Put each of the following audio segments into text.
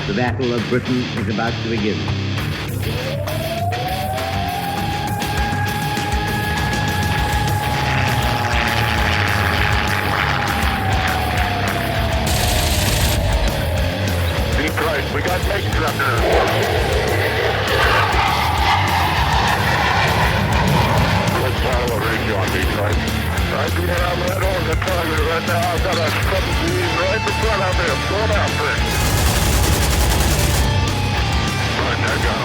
The Battle of Britain is about to begin. Christ, we got tanks up there. Let's follow a range on Detroit. I do not have that on the target right now. I've got a couple of these right in front of me. I'm going after it. Right, I got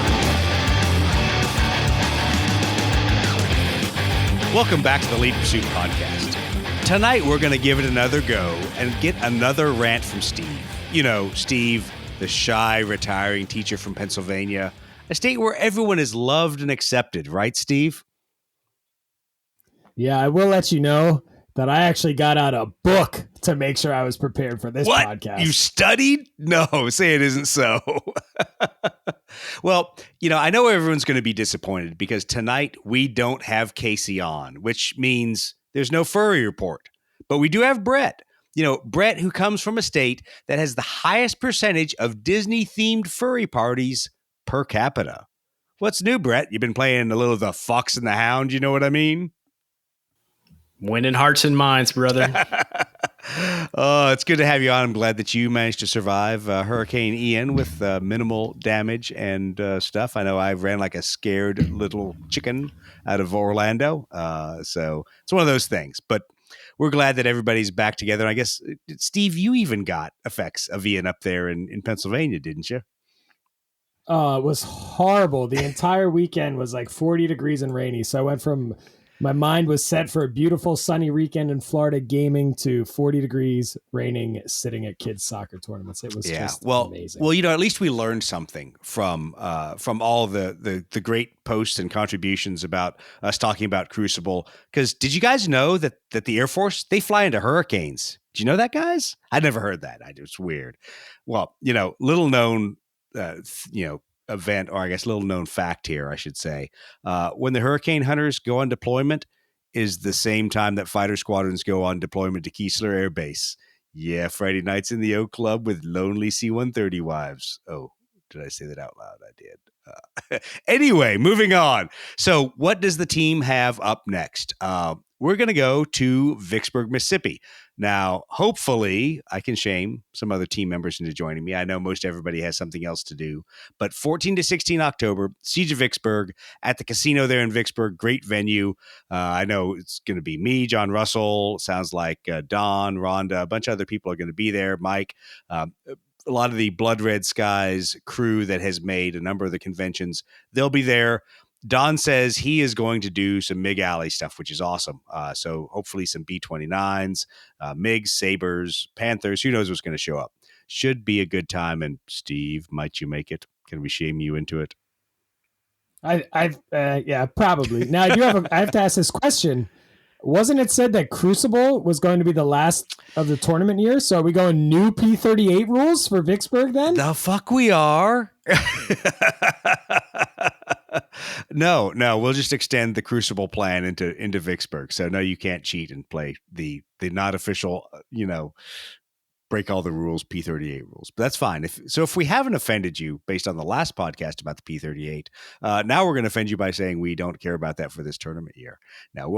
him. Welcome back to the Lead Pursuit Podcast. Tonight, we're going to give it another go and get another rant from Steve. You know, Steve, the shy, retiring teacher from Pennsylvania, a state where everyone is loved and accepted, right, Steve? Yeah, I will let you know that I actually got out a book to make sure I was prepared for this podcast. You studied? No, say it isn't so. Well, you know, I know everyone's going to be disappointed because tonight we don't have Casey on, which means there's no furry report. But we do have Brett. You know, Brett, who comes from a state that has the highest percentage of Disney-themed furry parties per capita. What's new, Brett? You've been playing a little of the Fox and the Hound, you know what I mean? Winning hearts and minds, brother. Oh, it's good to have you on. I'm glad that you managed to survive Hurricane Ian with minimal damage and stuff. I know I ran like a scared little chicken out of Orlando. So it's one of those things. But we're glad that everybody's back together. And I guess, Steve, you even got effects of Ian up there in Pennsylvania, didn't you? It was horrible. The entire weekend was like 40 degrees and rainy. So I went from my mind was set for a beautiful sunny weekend in Florida gaming to 40 degrees, raining, sitting at kids' soccer tournaments. It was just amazing. Well, you know, at least we learned something from all the great posts and contributions about us talking about Crucible. Because did you guys know that the Air Force, they fly into hurricanes? Did you know that, guys? I'd never heard that. It's weird. Well, you know, little known, event, or I guess little known fact here, I should say, when the hurricane hunters go on deployment is the same time that fighter squadrons go on deployment to Keesler Air Base. Yeah, Friday nights in the Oak Club with lonely C-130 wives. Oh, did I say that out loud? I did. Anyway, moving on. So what does the team have up next? We're going to go to Vicksburg, Mississippi. Now, hopefully, I can shame some other team members into joining me. I know most everybody has something else to do. But 14 to 16 October, Siege of Vicksburg at the casino there in Vicksburg. Great venue. I know it's going to be me, John Russell. Sounds like Don, Rhonda, a bunch of other people are going to be there. Mike, a lot of the Blood Red Skies crew that has made a number of the conventions, they'll be there. Don says he is going to do some MiG Alley stuff, which is awesome. So hopefully some B-29s, MiGs, Sabres, Panthers. Who knows what's going to show up? Should be a good time. And Steve, might you make it? Can we shame you into it? Yeah, probably. Now I have to ask this question. Wasn't it said that Crucible was going to be the last of the tournament year? So are we going new P-38 rules for Vicksburg then? The fuck we are. No, we'll just extend the Crucible plan into Vicksburg. So no, you can't cheat and play the not official, break all the rules, P-38 rules. But that's fine. If we haven't offended you based on the last podcast about the P-38, now we're going to offend you by saying we don't care about that for this tournament year. Now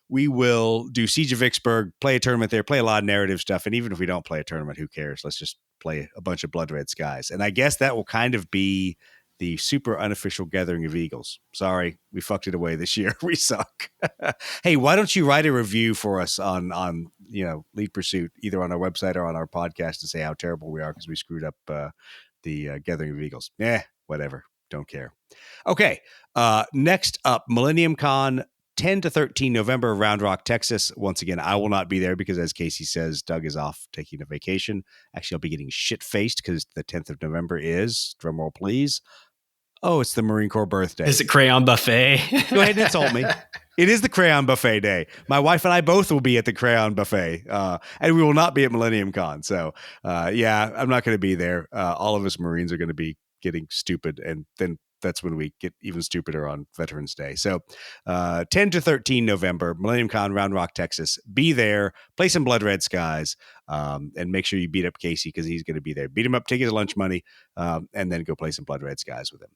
we will do Siege of Vicksburg, play a tournament there, play a lot of narrative stuff. And even if we don't play a tournament, who cares? Let's just play a bunch of Blood Red Skies. And I guess that will kind of be the super unofficial Gathering of Eagles. Sorry, we fucked it away this year. We suck. Hey, why don't you write a review for us on Lead Pursuit, either on our website or on our podcast, to say how terrible we are because we screwed up the Gathering of Eagles. Whatever. Don't care. Okay. Next up, Millennium Con, 10 to 13 November, Round Rock, Texas. Once again, I will not be there because, as Casey says, Doug is off taking a vacation. Actually, I'll be getting shit-faced because the 10th of November is, drumroll please, it's the Marine Corps birthday. Is it Crayon Buffet? Go ahead and insult me. It is the Crayon Buffet day. My wife and I both will be at the Crayon Buffet, and we will not be at Millennium Con. So, I'm not going to be there. All of us Marines are going to be getting stupid and then that's when we get even stupider on Veterans Day. So 10 to 13 November, Millennium Con, Round Rock, Texas. Be there, play some Blood Red Skies, and make sure you beat up Casey because he's going to be there. Beat him up, take his lunch money, and then go play some Blood Red Skies with him.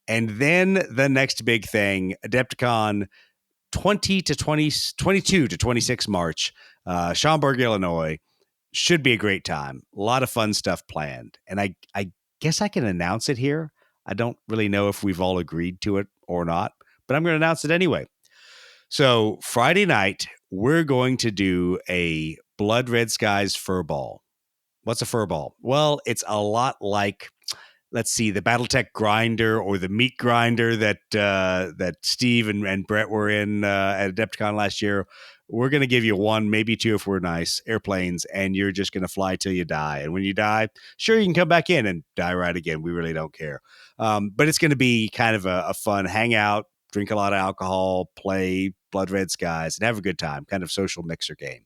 And then the next big thing, Adepticon 22 to 26 March, Schaumburg, Illinois. Should be a great time. A lot of fun stuff planned. And I guess I can announce it here. I don't really know if we've all agreed to it or not, but I'm going to announce it anyway. So Friday night, we're going to do a Blood Red Skies fur ball. What's a fur ball? Well, it's a lot like, let's see, the Battletech grinder or the meat grinder that Steve and Brett were in at Adepticon last year. We're going to give you one, maybe two if we're nice, airplanes, and you're just going to fly till you die. And when you die, sure, you can come back in and die right again. We really don't care. But it's going to be kind of a fun hangout, drink a lot of alcohol, play Blood Red Skies, and have a good time, kind of social mixer game.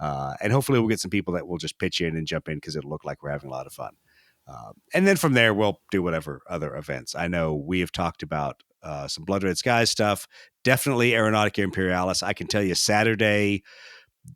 And hopefully we'll get some people that will just pitch in and jump in because it'll look like we're having a lot of fun. And then from there, we'll do whatever other events. I know we have talked about some Blood Red Skies stuff. Definitely Aeronautica Imperialis. I can tell you Saturday,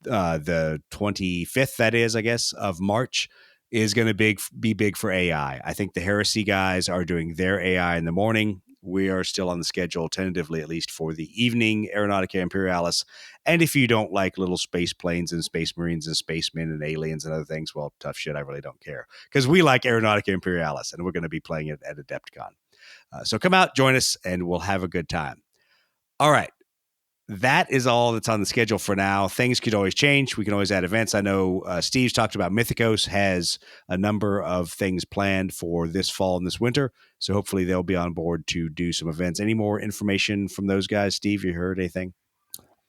the 25th, that is, I guess, of March, is going to be big for AI. I think the Heresy guys are doing their AI in the morning. We are still on the schedule, tentatively at least, for the evening Aeronautica Imperialis. And if you don't like little space planes and space marines and spacemen and aliens and other things, well, tough shit, I really don't care. Because we like Aeronautica Imperialis, and we're going to be playing it at Adepticon. So come out, join us, and we'll have a good time. All right. That is all that's on the schedule for now. Things could always change. We can always add events. I know Steve's talked about Mythicos has a number of things planned for this fall and this winter. So hopefully they'll be on board to do some events. Any more information from those guys? Steve, you heard anything?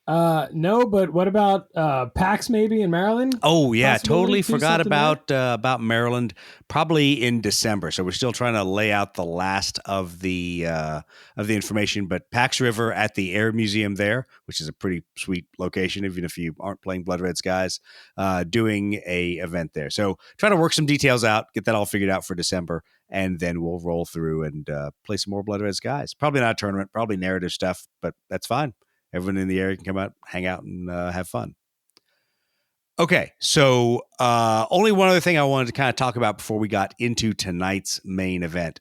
No, but what about PAX maybe in Maryland? Oh yeah, Possibility totally to do forgot something about Maryland. Probably in December, so we're still trying to lay out the last of the information. But PAX River at the Air Museum there, which is a pretty sweet location, even if you aren't playing Blood Red Skies, doing a event there. So trying to work some details out, get that all figured out for December, and then we'll roll through and play some more Blood Red Skies. Probably not a tournament, probably narrative stuff, but that's fine. Everyone in the area can come out, hang out, and have fun. Okay, so only one other thing I wanted to kind of talk about before we got into tonight's main event.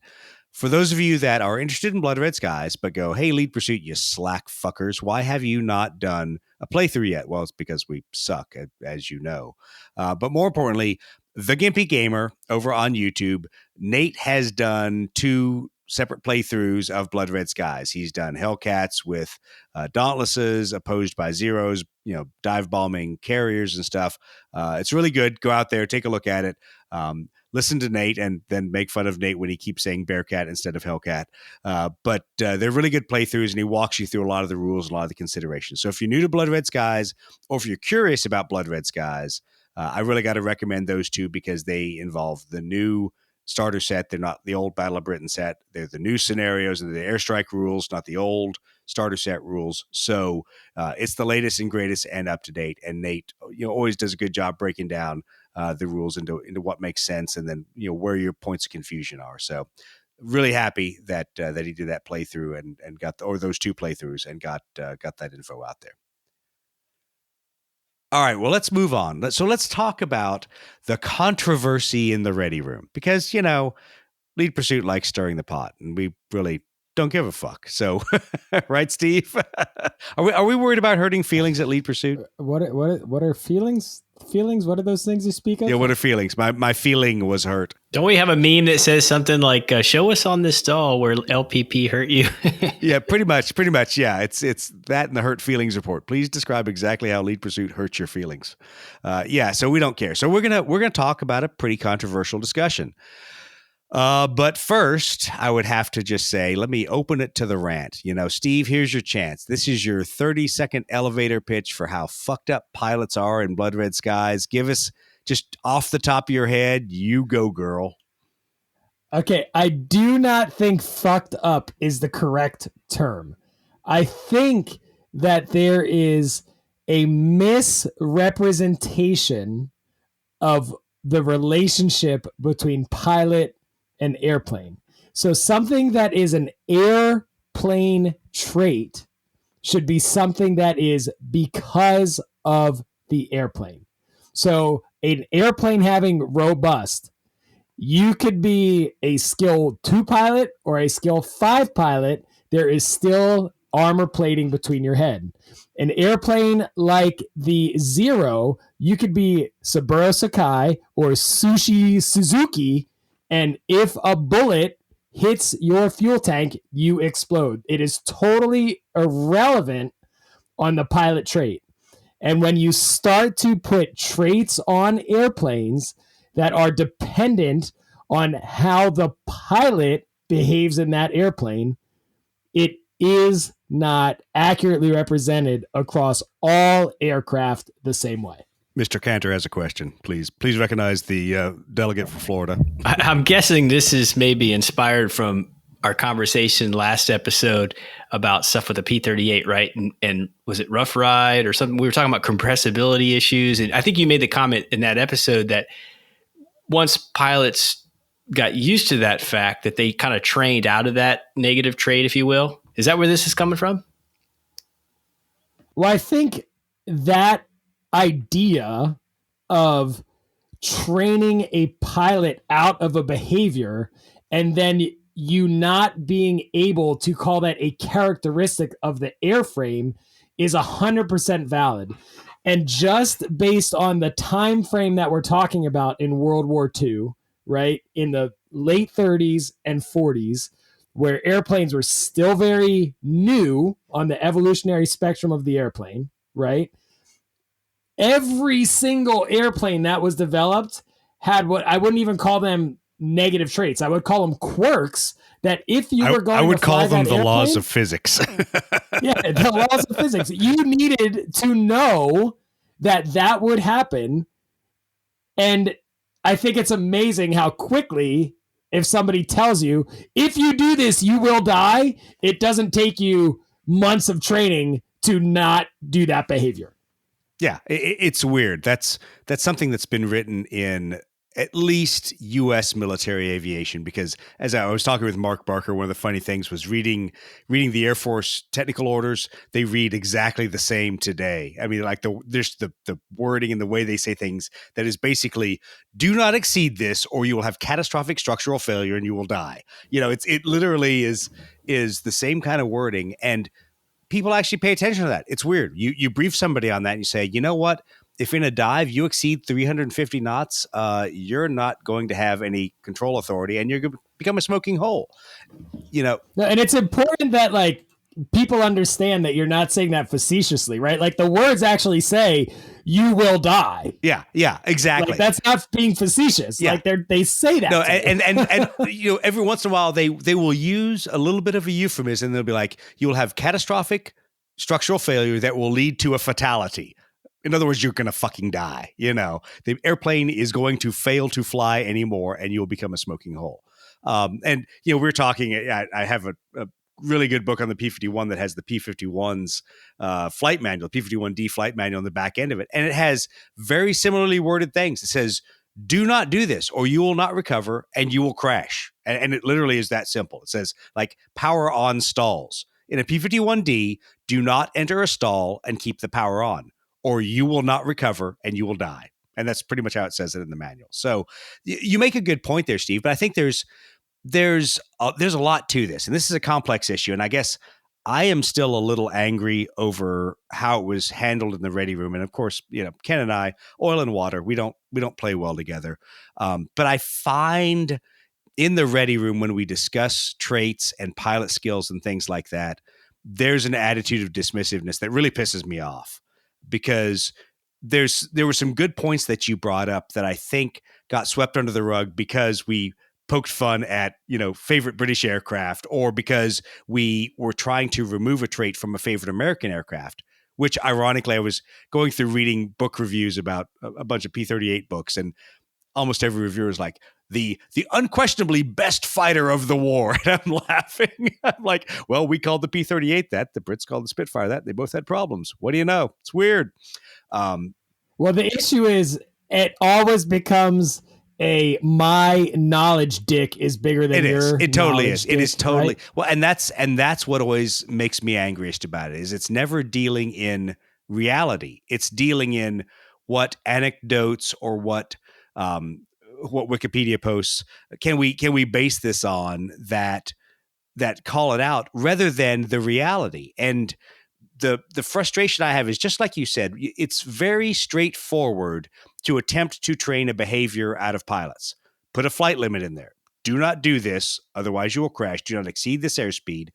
For those of you that are interested in Blood Red Skies, but go, hey, Lead Pursuit, you slack fuckers, why have you not done a playthrough yet? Well, it's because we suck, as you know. But more importantly, The Gimpy Gamer over on YouTube, Nate has done 2 separate playthroughs of Blood Red Skies. He's done Hellcats with Dauntlesses opposed by Zeros, dive bombing carriers and stuff. It's really good. Go out there, take a look at it. Listen to Nate and then make fun of Nate when he keeps saying Bearcat instead of Hellcat. But they're really good playthroughs, and he walks you through a lot of the rules, a lot of the considerations. So if you're new to Blood Red Skies, or if you're curious about Blood Red Skies, I really got to recommend those 2 because they involve the new starter set. They're not the old Battle of Britain set. They're the new scenarios and the airstrike rules, not the old starter set rules. So it's the latest and greatest and up to date. And Nate, always does a good job breaking down the rules into what makes sense, and then where your points of confusion are. So really happy that he did that playthrough and got those 2 playthroughs and got that info out there. All right, well, let's move on. So let's talk about the controversy in the Ready Room, because, Lead Pursuit likes stirring the pot, and we really don't give a fuck. So, right, Steve? Are we worried about hurting feelings at Lead Pursuit? What are feelings? Feelings? What are those things you speak of? Yeah, what are feelings? My feeling was hurt. Don't we have a meme that says something like, show us on this stall where LPP hurt you? Yeah, pretty much. Yeah, it's that and the hurt feelings report. Please describe exactly how Lead Pursuit hurts your feelings. Yeah, so we don't care. So we're gonna talk about a pretty controversial discussion. But first, I would have to just say, let me open it to the rant. Steve, here's your chance. This is your 30-second elevator pitch for how fucked up pilots are in Blood Red Skies. Give us, just off the top of your head, you go, girl. Okay, I do not think fucked up is the correct term. I think that there is a misrepresentation of the relationship between pilot and airplane. So something that is an airplane trait should be something that is because of the airplane. So an airplane having robust, you could be a skill 2 pilot or a skill 5 pilot. There is still armor plating between your head. An airplane like the Zero, you could be Saburo Sakai or Sushi Suzuki, and if a bullet hits your fuel tank, you explode. It is totally irrelevant on the pilot trait. And when you start to put traits on airplanes that are dependent on how the pilot behaves in that airplane, it is not accurately represented across all aircraft the same way. Mr. Cantor has a question. Please recognize the delegate for Florida. I'm guessing this is maybe inspired from our conversation last episode about stuff with the P-38, right? And was it Rough Ride or something? We were talking about compressibility issues. And I think you made the comment in that episode that once pilots got used to that fact, that they kind of trained out of that negative trait, if you will. Is that where this is coming from? Well, I think that idea of training a pilot out of a behavior and then you not being able to call that a characteristic of the airframe is 100% valid. And just based on the time frame that we're talking about in World War II, right, in the late 30s and 40s, where airplanes were still very new on the evolutionary spectrum of the airplane, right? Every single airplane that was developed had what I wouldn't even call them negative traits. I would call them quirks that if you were going I would to fly call them that the airplane, laws of physics. yeah, the laws of physics. You needed to know that that would happen. And I think it's amazing how quickly, if somebody tells you, if you do this, you will die, it doesn't take you months of training to not do that behavior. Yeah, it's weird. That's something that's been written in at least U.S. military aviation, because as I was talking with Mark Barker, one of the funny things was reading the Air Force technical orders. They read exactly the same today. I mean, like there's the wording and the way they say things that is basically, do not exceed this or you will have catastrophic structural failure and you will die. You know, it literally is the same kind of wording, and people actually pay attention to that. It's weird. You brief somebody on that and you say, you know what? If in a dive you exceed 350 knots, you're not going to have any control authority and you're going to become a smoking hole. You know, and it's important that like people understand that you're not saying that facetiously, right? Like the words actually say you will die. Yeah, exactly. Like, that's not being facetious. Yeah. Like they say that. No, and you know, every once in a while they will use a little bit of a euphemism. And they'll be like, you will have catastrophic structural failure that will lead to a fatality. In other words, you're going to fucking die. You know, the airplane is going to fail to fly anymore and you'll become a smoking hole. And, you know, we're talking, I have a really good book on the P-51 that has the P-51's flight manual, P-51D flight manual on the back end of it. And it has very similarly worded things. It says, do not do this or you will not recover and you will crash. And it literally is that simple. It says like power on stalls. In a P-51D, do not enter a stall and keep the power on, or you will not recover and you will die. And that's pretty much how it says it in the manual. So you make a good point there, Steve, but I think there's a lot to this, and this is a complex issue. And I guess I am still a little angry over how it was handled in the ready room. And of course, you know, Ken and I, oil and water, we don't play well together. But I find in the ready room, when we discuss traits and pilot skills and things like that, there's an attitude of dismissiveness that really pisses me off. Because there were some good points that you brought up that I think got swept under the rug because we poked fun at, you know, favorite British aircraft, or because we were trying to remove a trait from a favorite American aircraft, which ironically I was going through reading book reviews about a bunch of P-38 books, and almost every reviewer is like, the unquestionably best fighter of the war. And I'm laughing. I'm like, well, we called the P-38 that. The Brits called the Spitfire that. They both had problems. What do you know? It's weird. Well, the issue is it always becomes my knowledge dick is bigger than It is. your. It totally knowledge is. It is dick, totally right? well, and that's what always makes me angriest about it is it's never dealing in reality. It's dealing in what anecdotes or what Wikipedia posts can we base this on that call it out rather than the reality. And the frustration I have is just like you said, it's very straightforward to attempt to train a behavior out of pilots. Put a flight limit in there. Do not do this, otherwise you will crash. Do not exceed this airspeed.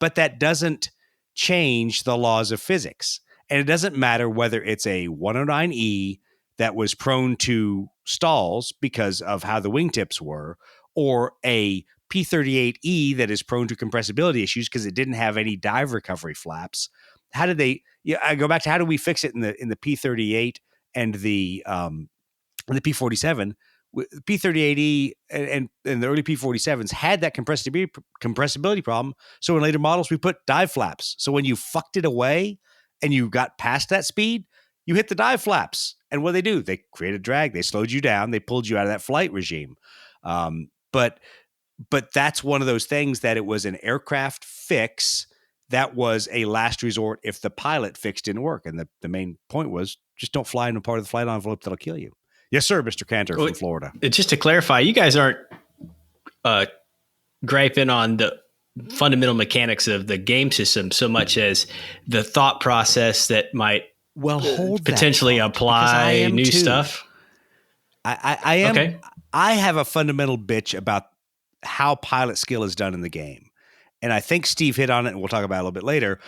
But that doesn't change the laws of physics. And it doesn't matter whether it's a 109E that was prone to stalls because of how the wingtips were, or a P-38E that is prone to compressibility issues because it didn't have any dive recovery flaps. How did they? Yeah, I go back to how do we fix it in the P-38 and the P-47? P-38E and the early P-47s had that compressibility problem. So in later models, we put dive flaps. So when you fucked it away and you got past that speed, you hit the dive flaps. And what do? They created drag. They slowed you down. They pulled you out of that flight regime. But that's one of those things that it was an aircraft fix that was a last resort if the pilot fix didn't work. And the main point was just don't fly in a part of the flight envelope that'll kill you. Yes, sir, Mr. Cantor from Florida. Just to clarify, you guys aren't griping on the fundamental mechanics of the game system so much as the thought process that might hold potentially apply new stuff. I am. Okay. I have a fundamental bitch about how pilot skill is done in the game. And I think Steve hit on it, and we'll talk about it a little bit later.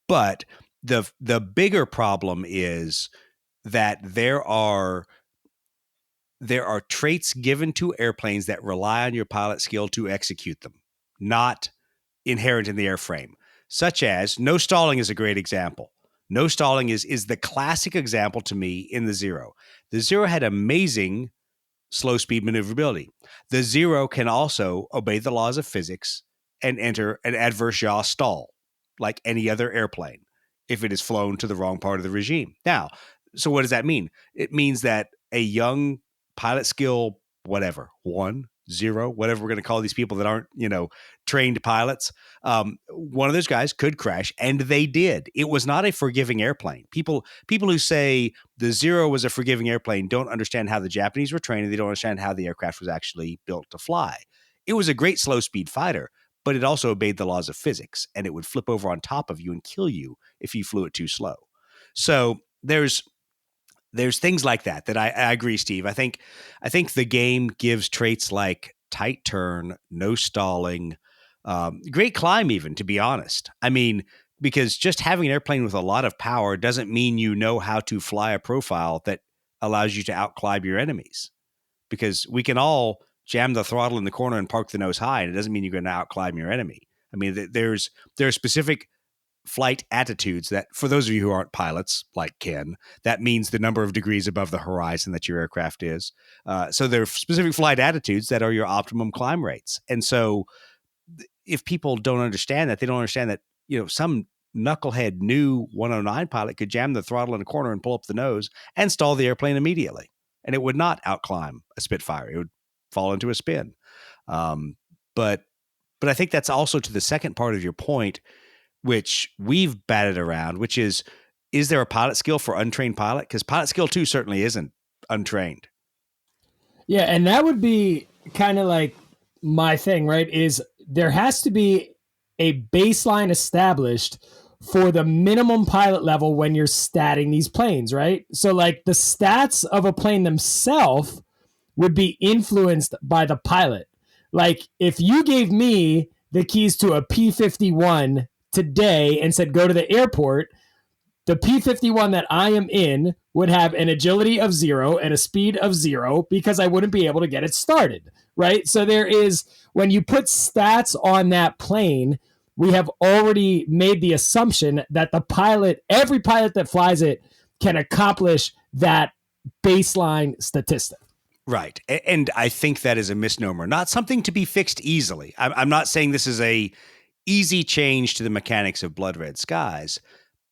But the bigger problem is that there are traits given to airplanes that rely on your pilot skill to execute them, not inherent in the airframe, such as no stalling is a great example. No stalling is the classic example to me in the Zero. The Zero had amazing slow speed maneuverability. The Zero can also obey the laws of physics and enter an adverse yaw stall like any other airplane if it is flown to the wrong part of the regime. Now, so what does that mean? It means that a young pilot skill, whatever, 1, 0, whatever we're going to call these people that aren't, trained pilots, one of those guys could crash, and they did. It was not a forgiving airplane. People who say the Zero was a forgiving airplane don't understand how the Japanese were trained, and they don't understand how the aircraft was actually built to fly. It was a great slow speed fighter, but it also obeyed the laws of physics, and it would flip over on top of you and kill you if you flew it too slow. So there's things like that I agree, Steve. I think the game gives traits like tight turn, no stalling, great climb even, to be honest. I mean, because just having an airplane with a lot of power doesn't mean you know how to fly a profile that allows you to outclimb your enemies. Because we can all jam the throttle in the corner and park the nose high, and it doesn't mean you're going to outclimb your enemy. I mean, there are specific flight attitudes that, for those of you who aren't pilots like Ken, that means the number of degrees above the horizon that your aircraft is. So there are specific flight attitudes that are your optimum climb rates. And so if people don't understand that, they don't understand that, some knucklehead new 109 pilot could jam the throttle in a corner and pull up the nose and stall the airplane immediately. And it would not outclimb a Spitfire. It would fall into a spin. But I think that's also to the second part of your point, which we've batted around, which is there a pilot skill for untrained pilot? Because pilot skill 2 certainly isn't untrained. Yeah, and that would be kind of like my thing, right? Is there has to be a baseline established for the minimum pilot level when you're statting these planes, right? So like the stats of a plane themselves would be influenced by the pilot. Like if you gave me the keys to a P-51 today and said, go to the airport, the P-51 that I am in would have an agility of 0 and a speed of 0 because I wouldn't be able to get it started, right? So there is, when you put stats on that plane, we have already made the assumption that the pilot, every pilot that flies it can accomplish that baseline statistic. Right. And I think that is a misnomer, not something to be fixed easily. I'm not saying this is a easy change to the mechanics of Blood Red Skies,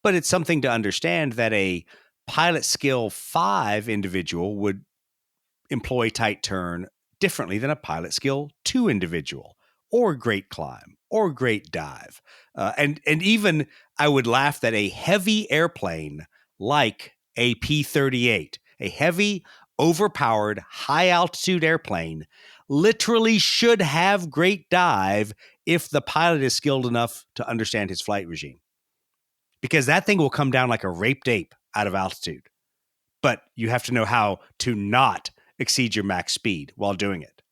but it's something to understand that a pilot skill 5 individual would employ tight turn differently than a pilot skill 2 individual, or great climb, or great dive. And even I would laugh that a heavy airplane like a P-38, a heavy, overpowered, high-altitude airplane, literally should have great dive if the pilot is skilled enough to understand his flight regime. Because that thing will come down like a raped ape out of altitude. But you have to know how to not exceed your max speed while doing it.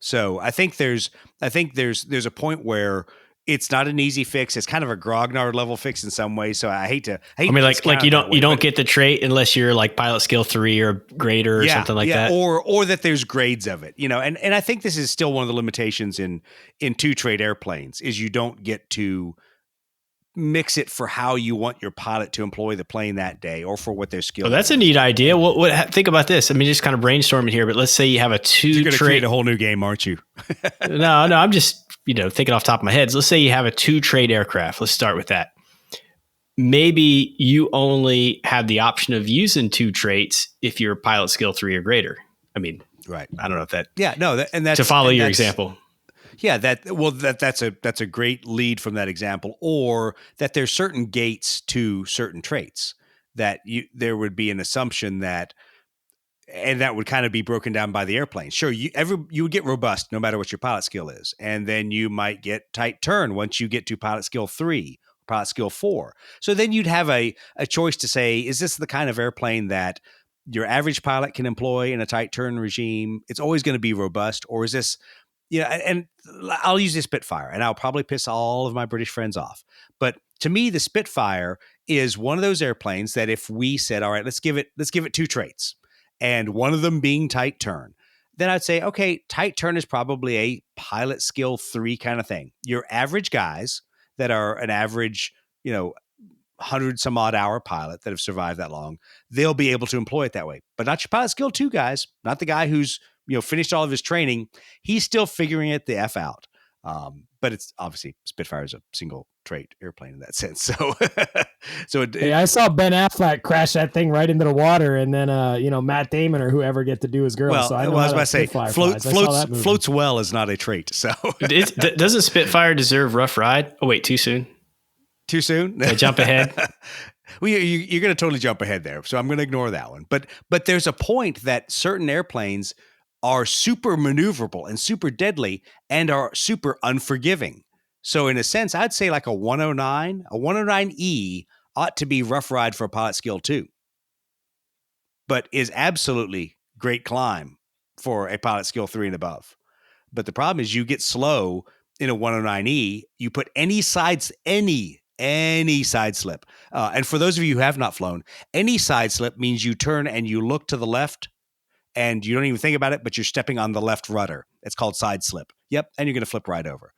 So I think there's a point where it's not an easy fix. It's kind of a grognard level fix in some ways. So I hate I mean, like you don't get the trait unless you're like pilot skill 3 or greater or something like that. Or that there's grades of it, you know, and I think this is still one of the limitations in 2-trait airplanes is you don't get to mix it for how you want your pilot to employ the plane that day or for what their skill. Oh, that's a neat idea. Think about this. I mean, just kind of brainstorming here, but let's say you have a 2-trait. You're going to create a whole new game, aren't you? No, I'm just, thinking off the top of my head. So let's say you have a 2-trait aircraft. Let's start with that. Maybe you only have the option of using 2 traits if you're pilot skill 3 or greater. I mean, right. I don't know if that. Yeah, no, that's to follow your example. Yeah, that's a great lead from that example, or that there's certain gates to certain traits that there would be an assumption that, and that would kind of be broken down by the airplane. Sure, you would get robust no matter what your pilot skill is, and then you might get tight turn once you get to pilot skill 3, pilot skill 4. So then you'd have a choice to say, is this the kind of airplane that your average pilot can employ in a tight turn regime? It's always going to be robust, or is this? And I'll use the Spitfire, and I'll probably piss all of my British friends off. But to me, the Spitfire is one of those airplanes that if we said, all right, let's give it 2 traits, and one of them being tight turn, then I'd say, okay, tight turn is probably a pilot skill 3 kind of thing. Your average guys that are an average, 100 some odd hour pilot that have survived that long, they'll be able to employ it that way. But not your pilot skill 2 guys, not the guy who's finished all of his training. He's still figuring it the F out. But it's obviously Spitfire is a single trait airplane in that sense. So, I saw Ben Affleck crash that thing right into the water, and then Matt Damon or whoever get to do his girl. Well, so I was about to say floats well is not a trait. So doesn't Spitfire deserve rough ride? Oh wait, too soon. Too soon? I jump ahead. Well, you're going to totally jump ahead there, so I'm going to ignore that one. But there's a point that certain airplanes are super maneuverable and super deadly and are super unforgiving. So in a sense, I'd say like a 109E ought to be rough ride for a pilot skill 2, but is absolutely great climb for a pilot skill 3 and above. But the problem is you get slow in a 109E, you put any side slip. And for those of you who have not flown, any side slip means you turn and you look to the left and you don't even think about it, but you're stepping on the left rudder. It's called side slip. Yep. And you're going to flip right over.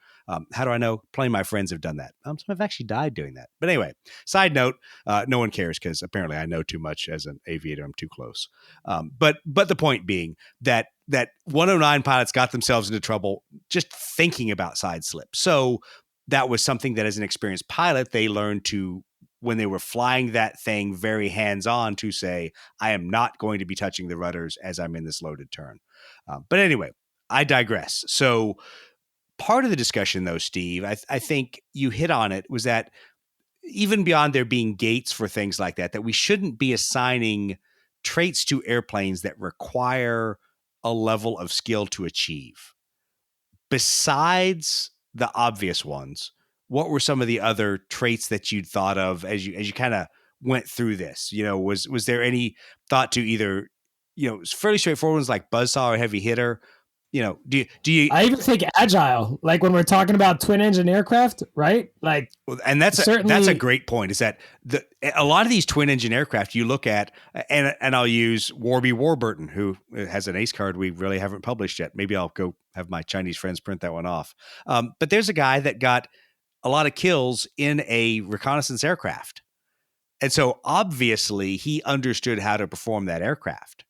How do I know? Plenty of my friends have done that. Some have actually died doing that. But anyway, side note, no one cares because apparently I know too much as an aviator. I'm too close. But the point being that 109 pilots got themselves into trouble just thinking about side slip. So that was something that as an experienced pilot, they learned to, when they were flying that thing very hands-on, to say, I am not going to be touching the rudders as I'm in this loaded turn. But anyway, I digress. So part of the discussion, though, Steve, I think you hit on it, was that even beyond there being gates for things like that we shouldn't be assigning traits to airplanes that require a level of skill to achieve. Besides the obvious ones, what were some of the other traits that you'd thought of as you kind of went through this? Was there any thought to either, fairly straightforward ones like buzzsaw or heavy hitter? Do you? I even think agile, like when we're talking about twin engine aircraft, right? Like, and that's a great point. Is that a lot of these twin engine aircraft you look at, and I'll use Warby Warburton, who has an ace card we really haven't published yet. Maybe I'll go have my Chinese friends print that one off. But there's a guy that got a lot of kills in a reconnaissance aircraft, and so obviously he understood how to perform that aircraft.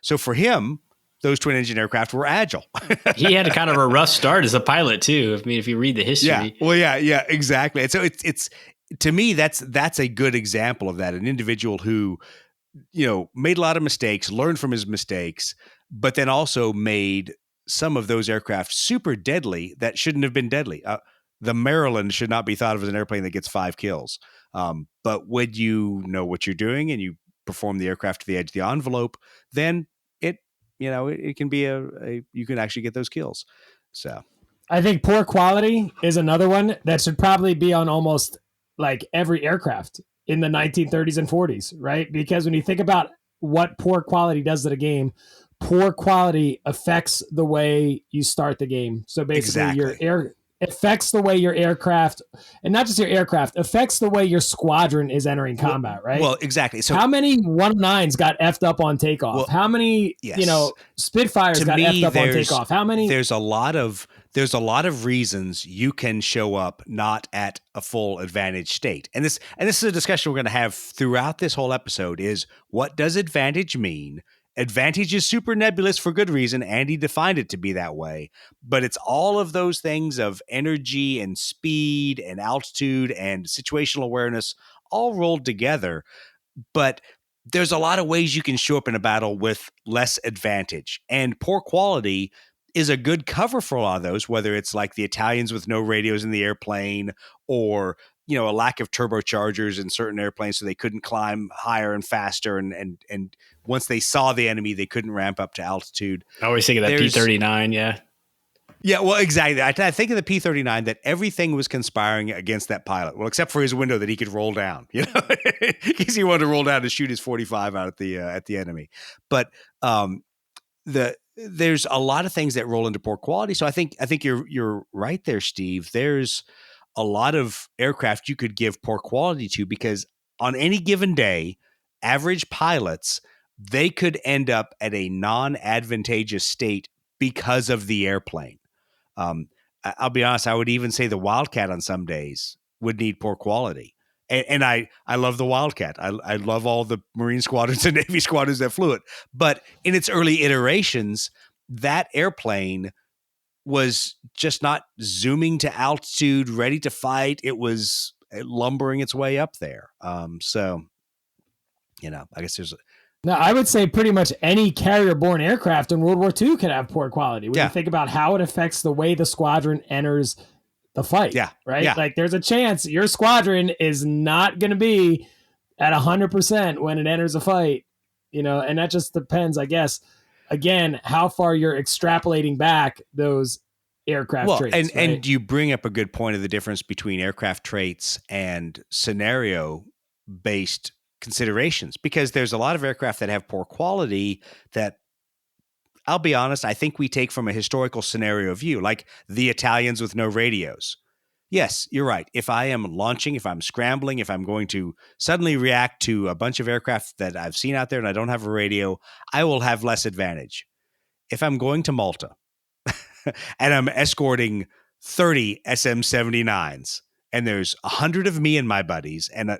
So for him, those twin engine aircraft were agile. He had a kind of a rough start as a pilot too. I mean, if you read the history. Yeah. Well, yeah, exactly. And so it's to me, that's a good example of that. An individual who made a lot of mistakes, learned from his mistakes, but then also made some of those aircraft super deadly that shouldn't have been deadly. The Maryland should not be thought of as an airplane that gets 5 kills. But when you know what you're doing and you perform the aircraft to the edge of the envelope, then it can be you can actually get those kills. So I think poor quality is another one that should probably be on almost like every aircraft in the 1930s and 40s, right? Because when you think about what poor quality does to the game, poor quality affects the way you start the game. So basically Exactly. affects the way your aircraft, and not just your aircraft, affects the way your squadron is entering combat, right? Well, exactly. So how many 109s got effed up on takeoff? Well, how many, yes. Spitfires To got me, effed up on takeoff? How many? There's a lot of reasons you can show up not at a full advantage state. And this is a discussion we're going to have throughout this whole episode is what does advantage mean? Advantage is super nebulous for good reason. Andy defined it to be that way, but it's all of those things of energy and speed and altitude and situational awareness all rolled together. But there's a lot of ways you can show up in a battle with less advantage, and poor quality is a good cover for a lot of those, whether it's like the Italians with no radios in the airplane or, a lack of turbochargers in certain airplanes so they couldn't climb higher and faster. And once they saw the enemy, they couldn't ramp up to altitude. I always think of that P-39. Yeah. Yeah, well, exactly. I think of the P-39 that everything was conspiring against that pilot. Well, except for his window that he could roll down, because he wanted to roll down to shoot his 45 out at the enemy. But there's a lot of things that roll into poor quality. So I think you're right there, Steve. There's a lot of aircraft you could give poor quality to because on any given day, average pilots, they could end up at a non-advantageous state because of the airplane. I'll be honest, I would even say the Wildcat on some days would need poor quality. And I love the Wildcat. I love all the Marine squadrons and Navy squadrons that flew it. But in its early iterations, that airplane was just not zooming to altitude, ready to fight. It was lumbering its way up there. So, I guess there's No, I would say pretty much any carrier-borne aircraft in World War II could have poor quality. When you think about how it affects the way the squadron enters the fight, right? Yeah. Like there's a chance your squadron is not going to be at 100% when it enters a fight, and that just depends, I guess, again, how far you're extrapolating back those aircraft traits. And you bring up a good point of the difference between aircraft traits and scenario-based considerations, because there's a lot of aircraft that have poor quality that, I'll be honest, I think we take from a historical scenario view, like the Italians with no radios. Yes, you're right. If I am launching, if I'm scrambling, if I'm going to suddenly react to a bunch of aircraft that I've seen out there and I don't have a radio, I will have less advantage. If I'm going to Malta and I'm escorting 30 SM-79s and there's 100 of me and my buddies and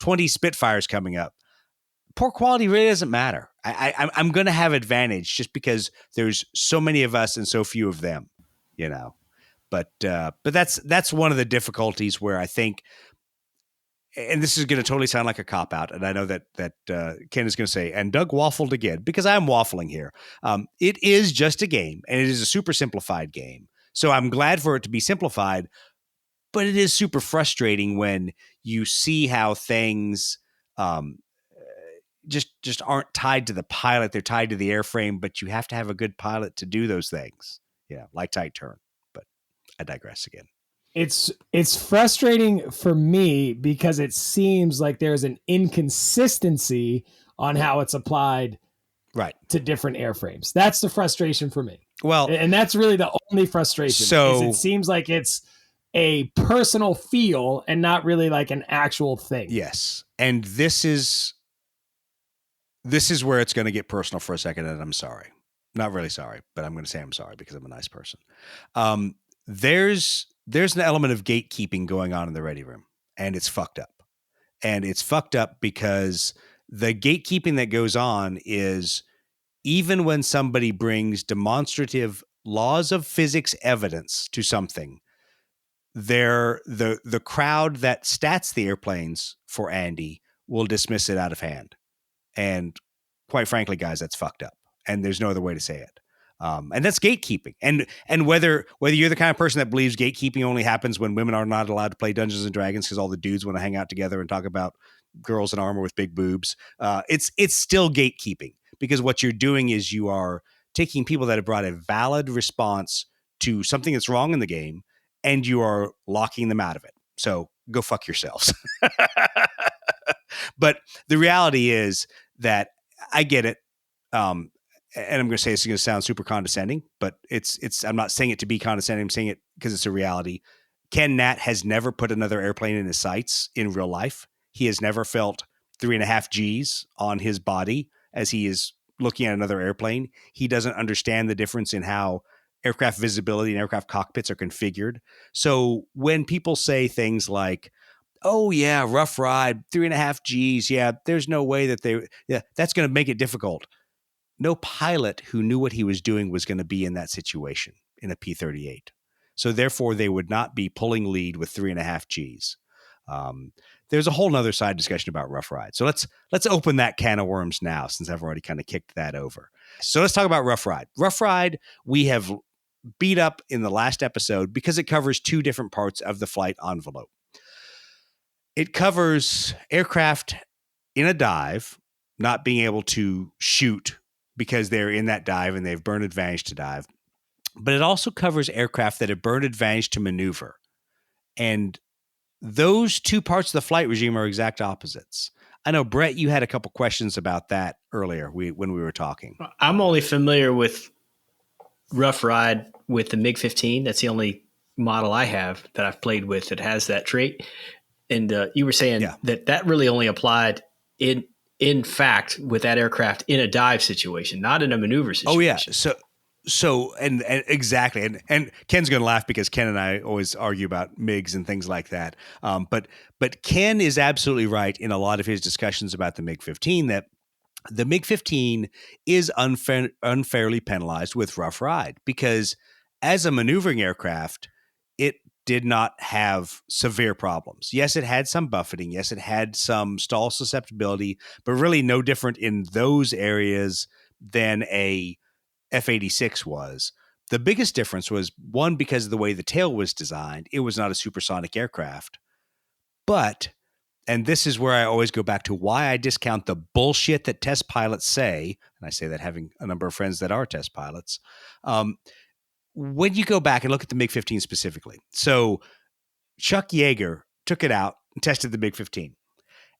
20 Spitfires coming up, poor quality really doesn't matter. I'm going to have advantage just because there's so many of us and so few of them, But that's one of the difficulties where I think, and this is going to totally sound like a cop out, and I know that Ken is going to say, and Doug waffled again, because I'm waffling here. It is just a game, and it is a super simplified game. So I'm glad for it to be simplified, but it is super frustrating when you see how things just aren't tied to the pilot. They're tied to the airframe, but you have to have a good pilot to do those things. Like tight turn. But I digress again. It's frustrating for me because it seems like there's an inconsistency on how it's applied to different airframes. That's the frustration for me. Well, and that's really the only frustration. So it seems like it's a personal feel and not really like an actual thing. Yes. And this is where it's going to get personal for a second, and I'm sorry. Not really sorry, but I'm going to say I'm sorry because I'm a nice person. There's an element of gatekeeping going on in the ready room, and it's fucked up. And it's fucked up because the gatekeeping that goes on is even when somebody brings demonstrative laws of physics evidence to something, the crowd that stats the airplanes for Andy will dismiss it out of hand. And quite frankly, guys, that's fucked up. And there's no other way to say it. And that's gatekeeping. And whether you're the kind of person that believes gatekeeping only happens when women are not allowed to play Dungeons and Dragons because all the dudes want to hang out together and talk about girls in armor with big boobs, it's still gatekeeping, because what you're doing is you are taking people that have brought a valid response to something that's wrong in the game, and you are locking them out of it. So go fuck yourselves. But the reality is that I get it. And I'm going to say it's going to sound super condescending, but I'm not saying it to be condescending. I'm saying it because it's a reality. Ken Nat has never put another airplane in his sights in real life. He has never felt 3.5 G's on his body as he is looking at another airplane. He doesn't understand the difference in how aircraft visibility and aircraft cockpits are configured. So when people say things like, oh yeah, rough ride, 3.5 G's. Yeah, there's no way that that's going to make it difficult. No pilot who knew what he was doing was going to be in that situation in a P-38. So therefore, they would not be pulling lead with 3.5 G's. There's a whole nother side discussion about rough ride. So let's open that can of worms now, since I've already kind of kicked that over. So let's talk about rough ride. Rough ride, we have beat up in the last episode because it covers two different parts of the flight envelope. It covers aircraft in a dive not being able to shoot because they're in that dive and they've burned advantage to dive. But it also covers aircraft that have burned advantage to maneuver. And those two parts of the flight regime are exact opposites. I know, Brett, you had a couple questions about that earlier when we were talking. I'm only familiar with rough ride with the MiG-15. That's the only model I have that I've played with that has that trait. And you were saying that really only applied in fact, with that aircraft in a dive situation, not in a maneuver situation. Oh yeah. So and exactly. And Ken's going to laugh because Ken and I always argue about MiGs and things like that. But Ken is absolutely right in a lot of his discussions about the MiG-15 that the MiG-15 is unfairly penalized with rough ride, because as a maneuvering aircraft, it did not have severe problems. Yes, it had some buffeting. Yes, it had some stall susceptibility, but really no different in those areas than a F-86 was. The biggest difference was, one, because of the way the tail was designed, it was not a supersonic aircraft. But, and this is where I always go back to why I discount the bullshit that test pilots say, and I say that having a number of friends that are test pilots, when you go back and look at the MiG-15 specifically. So Chuck Yeager took it out and tested the MiG-15.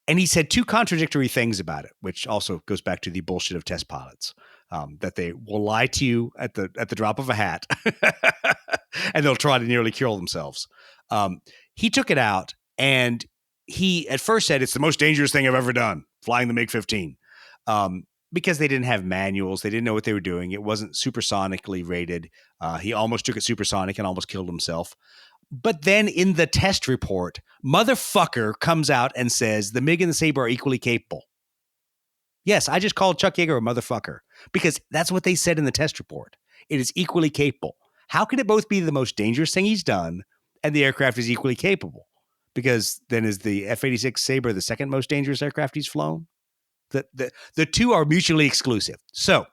And he said two contradictory things about it, which also goes back to the bullshit of test pilots, that they will lie to you at the drop of a hat and they'll try to nearly kill themselves. He took it out and he at first said it's the most dangerous thing I've ever done, flying the MiG-15. Because they didn't have manuals. They didn't know what they were doing. It wasn't supersonically rated. He almost took it supersonic and almost killed himself. But then in the test report, motherfucker comes out and says the MiG and the Sabre are equally capable. Yes, I just called Chuck Yeager a motherfucker because that's what they said in the test report. It is equally capable. How can it both be the most dangerous thing he's done and the aircraft is equally capable? Because then is the F-86 Sabre the second most dangerous aircraft he's flown? The two are mutually exclusive. So,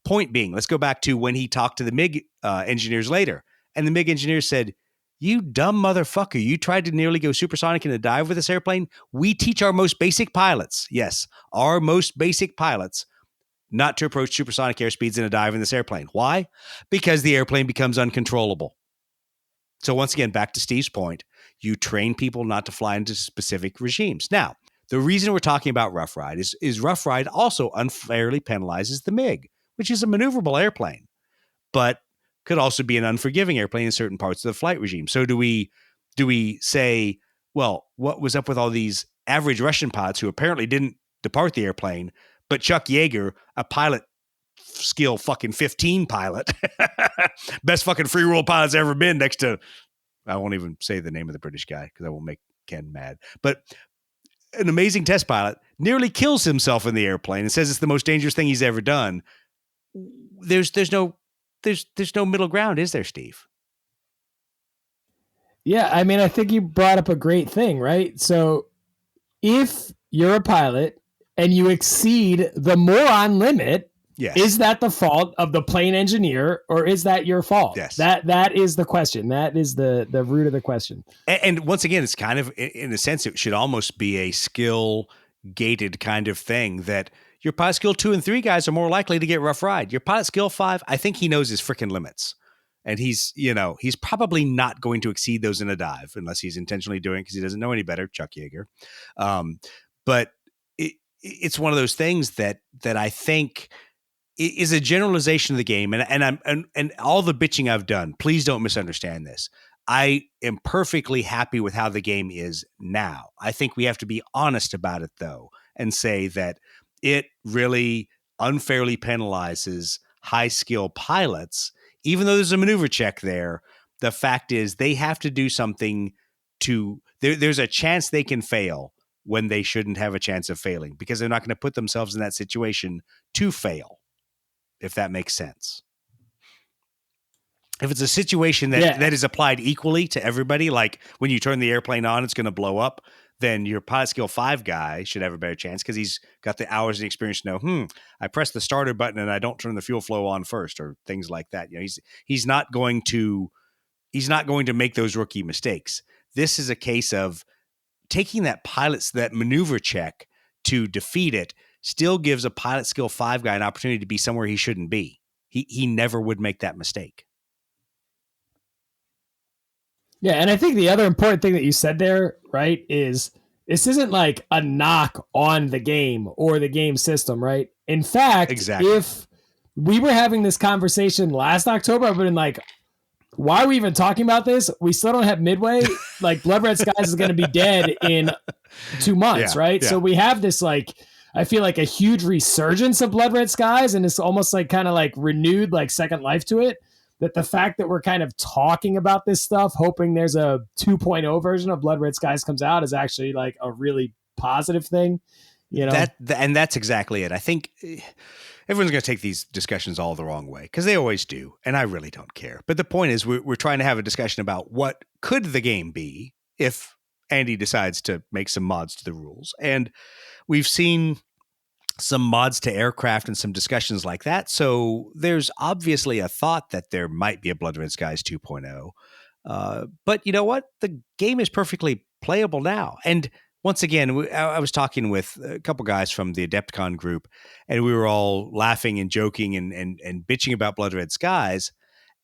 point being, let's go back to when he talked to the MiG engineers later. And the MiG engineers said, you dumb motherfucker, you tried to nearly go supersonic in a dive with this airplane? We teach our most basic pilots, yes, our most basic pilots, not to approach supersonic airspeeds in a dive in this airplane. Why? Because the airplane becomes uncontrollable. So once again, back to Steve's point, you train people not to fly into specific regimes. Now, the reason we're talking about rough ride is rough ride also unfairly penalizes the MiG, which is a maneuverable airplane, but could also be an unforgiving airplane in certain parts of the flight regime. So do we say, well, what was up with all these average Russian pilots who apparently didn't depart the airplane, but Chuck Yeager, a pilot skill fucking 15 pilot, best fucking free roll pilot's ever been next to, I won't even say the name of the British guy because I will make Ken mad, but an amazing test pilot nearly kills himself in the airplane and says it's the most dangerous thing he's ever done. There's no middle ground, is there, Steve? Yeah, I mean, I think you brought up a great thing, right? So if you're a pilot and you exceed the moron limit, Yes. is that the fault of the plane engineer or is that your fault? Yes. That is the question. That is the root of the question. And once again, it's kind of, in a sense, it should almost be a skill gated kind of thing that your pilot skill 2 and 3 guys are more likely to get rough ride. Your pilot skill 5, I think he knows his freaking limits. And he's probably not going to exceed those in a dive unless he's intentionally doing it because he doesn't know any better, Chuck Yeager. But it's one of those things that I think is a generalization of the game. And all the bitching I've done, please don't misunderstand this. I am perfectly happy with how the game is now. I think we have to be honest about it, though, and say that it really unfairly penalizes high skill pilots, even though there's a maneuver check there. The fact is they have to do something there's a chance they can fail when they shouldn't have a chance of failing because they're not going to put themselves in that situation to fail, if that makes sense. If it's a situation that is applied equally to everybody, like when you turn the airplane on, it's going to blow up, then your pilot skill 5 guy should have a better chance because he's got the hours and experience to know, I press the starter button and I don't turn the fuel flow on first or things like that. He's not going to make those rookie mistakes. This is a case of taking that maneuver check to defeat it still gives a pilot skill 5 guy an opportunity to be somewhere he shouldn't be. He never would make that mistake. Yeah, and I think the other important thing that you said there, right, is this isn't like a knock on the game or the game system, right? In fact, exactly. If we were having this conversation last October, I would have been like, why are we even talking about this? We still don't have Midway. Like Blood Red Skies is going to be dead in 2 months, right? Yeah. So we have this I feel like a huge resurgence of Blood Red Skies, and it's almost like kind of like renewed like second life to it. That the fact that we're kind of talking about this stuff, hoping there's a 2.0 version of Blood Red Skies comes out is actually like a really positive thing, and that's exactly it. I think everyone's going to take these discussions all the wrong way because they always do. And I really don't care. But the point is we're trying to have a discussion about what could the game be if Andy decides to make some mods to the rules. And we've seen some mods to aircraft and some discussions like that. So there's obviously a thought that there might be a Blood Red Skies 2.0. But you know what? The game is perfectly playable now. And once again, I was talking with a couple guys from the Adepticon group, and we were all laughing and joking and bitching about Blood Red Skies.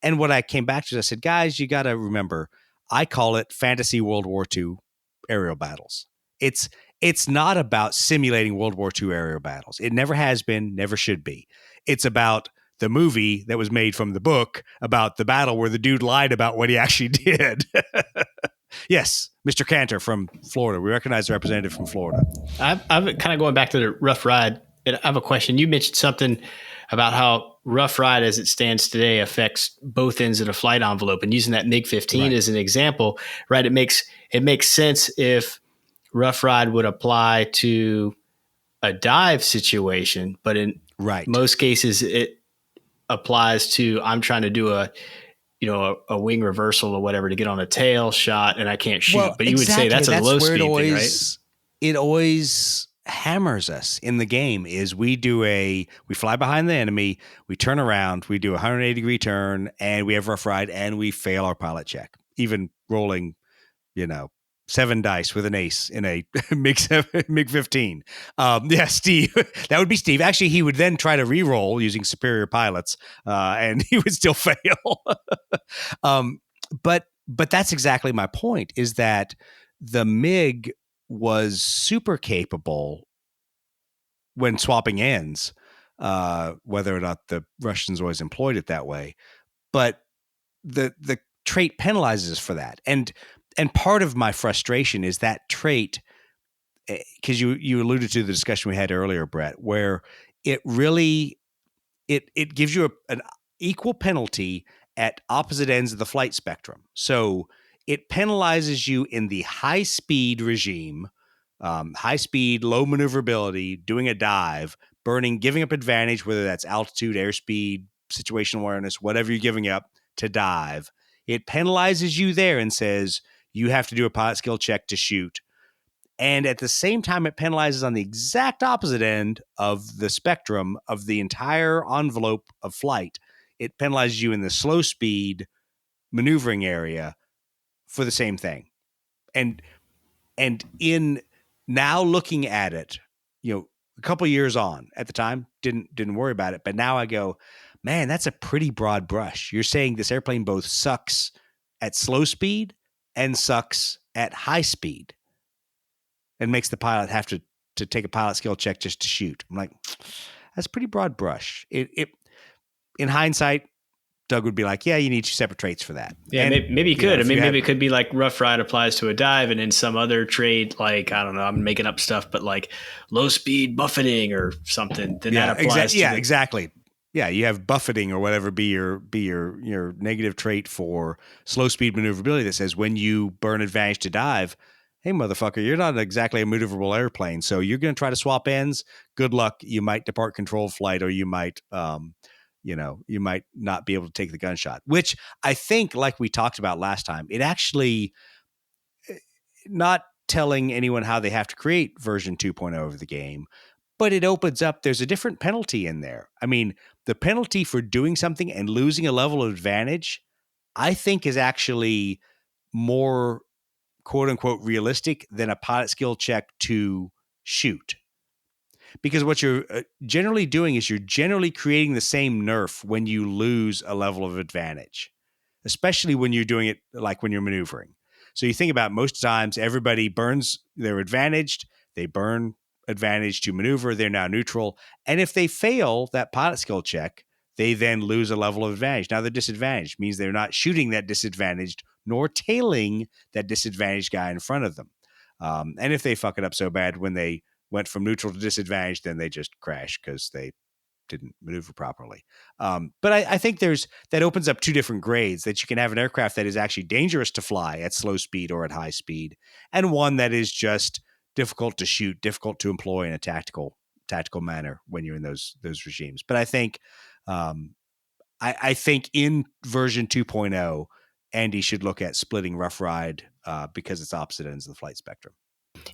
And what I came back to is I said, guys, you got to remember, I call it fantasy World War II aerial battles. It's not about simulating World War II aerial battles. It never has been, never should be. It's about the movie that was made from the book about the battle where the dude lied about what he actually did. Yes, Mr. Cantor from Florida. We recognize the representative from Florida. I'm kind of going back to the rough ride. I have a question. You mentioned something about how rough ride as it stands today affects both ends of the flight envelope, and using that MiG-15 right. as an example, right? It makes sense if rough ride would apply to a dive situation, but in most cases it applies to, I'm trying to do a wing reversal or whatever to get on a tail shot and I can't shoot. Well, but you would say that's a low speed thing, right? It always hammers us in the game is we fly behind the enemy, we turn around, we do a 180 degree turn, and we have rough ride and we fail our pilot check, even rolling, 7 dice with an ace in a MiG-15. Steve. That would be Steve. Actually, he would then try to re-roll using superior pilots, and he would still fail. But that's exactly my point, is that the MiG was super capable when swapping ends, whether or not the Russians always employed it that way. But the trait penalizes us for that. And part of my frustration is that trait, because you alluded to the discussion we had earlier, Brett, where it really it gives you an equal penalty at opposite ends of the flight spectrum. So it penalizes you in the high speed regime, high speed, low maneuverability, doing a dive, burning, giving up advantage, whether that's altitude, airspeed, situational awareness, whatever you're giving up to dive. It penalizes you there and says, you have to do a pilot skill check to shoot. And at the same time, it penalizes on the exact opposite end of the spectrum of the entire envelope of flight. It penalizes you in the slow speed maneuvering area for the same thing. And in now looking at it, a couple years on, at the time, didn't worry about it. But now I go, man, that's a pretty broad brush. You're saying this airplane both sucks at slow speed and sucks at high speed, and makes the pilot have to take a pilot skill check just to shoot. I'm like, that's a pretty broad brush. It in hindsight, Doug would be like, yeah, you need 2 separate traits for that. Yeah, and, maybe you could. Maybe it it could be like rough ride applies to a dive, and in some other trait, like, I don't know, I'm making up stuff, but like low speed buffeting or something, then that applies. Exactly. Yeah, you have buffeting or whatever be your negative trait for slow speed maneuverability that says when you burn advantage to dive, hey, motherfucker, you're not exactly a maneuverable airplane, so you're going to try to swap ends. Good luck. You might depart controlled flight, or you might you might not be able to take the gunshot, which I think, like we talked about last time, it actually, not telling anyone how they have to create version 2.0 of the game, but it opens up, there's a different penalty in there. I mean, the penalty for doing something and losing a level of advantage, I think, is actually more quote unquote realistic than a pilot skill check to shoot. Because what you're generally doing is you're generally creating the same nerf when you lose a level of advantage, especially when you're doing it like when you're maneuvering. So you think about, most times everybody burns, they're advantaged, they burn advantage to maneuver, they're now neutral. And if they fail that pilot skill check, they then lose a level of advantage. Now they're disadvantaged, means they're not shooting that disadvantaged nor tailing that disadvantaged guy in front of them. And if they fuck it up so bad when they went from neutral to disadvantage, then they just crash because they didn't maneuver properly. But I think that opens up 2 different grades, that you can have an aircraft that is actually dangerous to fly at slow speed or at high speed, and one that is just difficult to shoot, difficult to employ in a tactical manner when you're in those regimes. But I think I think in version 2.0, Andy should look at splitting rough ride because it's opposite ends of the flight spectrum.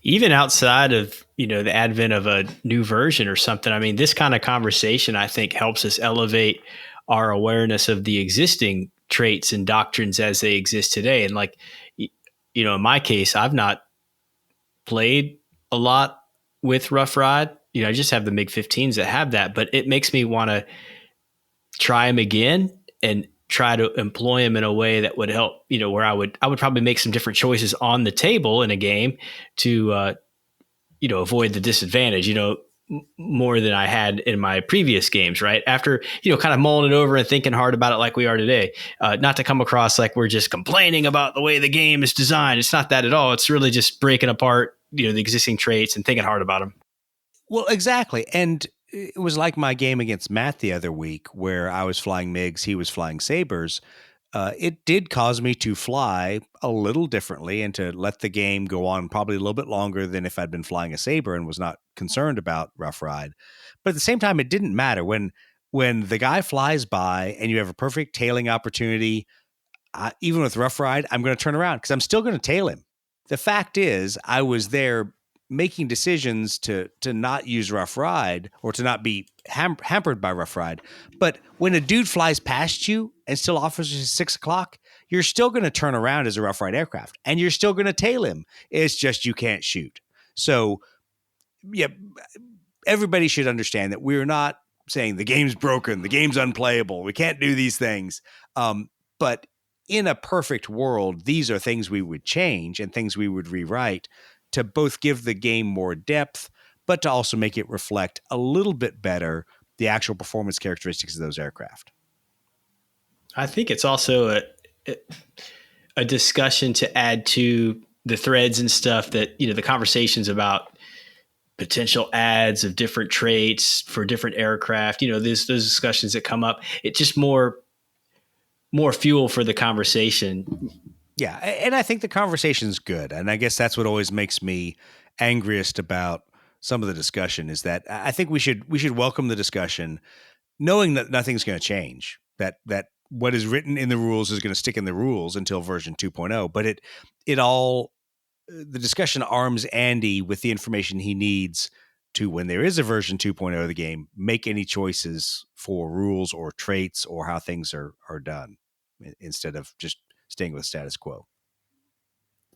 Even outside of, the advent of a new version or something, I mean, this kind of conversation, I think, helps us elevate our awareness of the existing traits and doctrines as they exist today. And like, in my case, I've not played a lot with rough ride. I just have the MiG-15s that have that, but it makes me want to try them again and try to employ them in a way that would help, where I would probably make some different choices on the table in a game to, avoid the disadvantage, more than I had in my previous games, right? After, kind of mulling it over and thinking hard about it like we are today, not to come across like we're just complaining about the way the game is designed. It's not that at all. It's really just breaking apart, the existing traits and thinking hard about them. Well, exactly. And it was like my game against Matt the other week where I was flying MiGs, he was flying Sabres. It did cause me to fly a little differently and to let the game go on probably a little bit longer than if I'd been flying a Sabre and was not concerned about rough ride. But at the same time, it didn't matter. When the guy flies by and you have a perfect tailing opportunity, even with rough ride, I'm going to turn around because I'm still going to tail him. The fact is, I was there making decisions to not use rough ride or to not be hampered by rough ride. But when a dude flies past you and still offers you 6 o'clock, you're still going to turn around as a rough ride aircraft and you're still going to tail him. It's just you can't shoot. So, yeah, everybody should understand that we're not saying the game's broken, the game's unplayable, we can't do these things. But in a perfect world, these are things we would change and things we would rewrite to both give the game more depth, but to also make it reflect a little bit better the actual performance characteristics of those aircraft. I think it's also a discussion to add to the threads and stuff that, the conversations about potential adds of different traits for different aircraft, those discussions that come up. It's just more fuel for the conversation. Yeah, and I think the conversation's good. And I guess that's what always makes me angriest about some of the discussion is that I think we should welcome the discussion, knowing that nothing's going to change, that what is written in the rules is going to stick in the rules until version 2.0. But it all the discussion arms Andy with the information he needs to, when there is a version 2.0 of the game, make any choices for rules or traits or how things are done instead of just staying with status quo.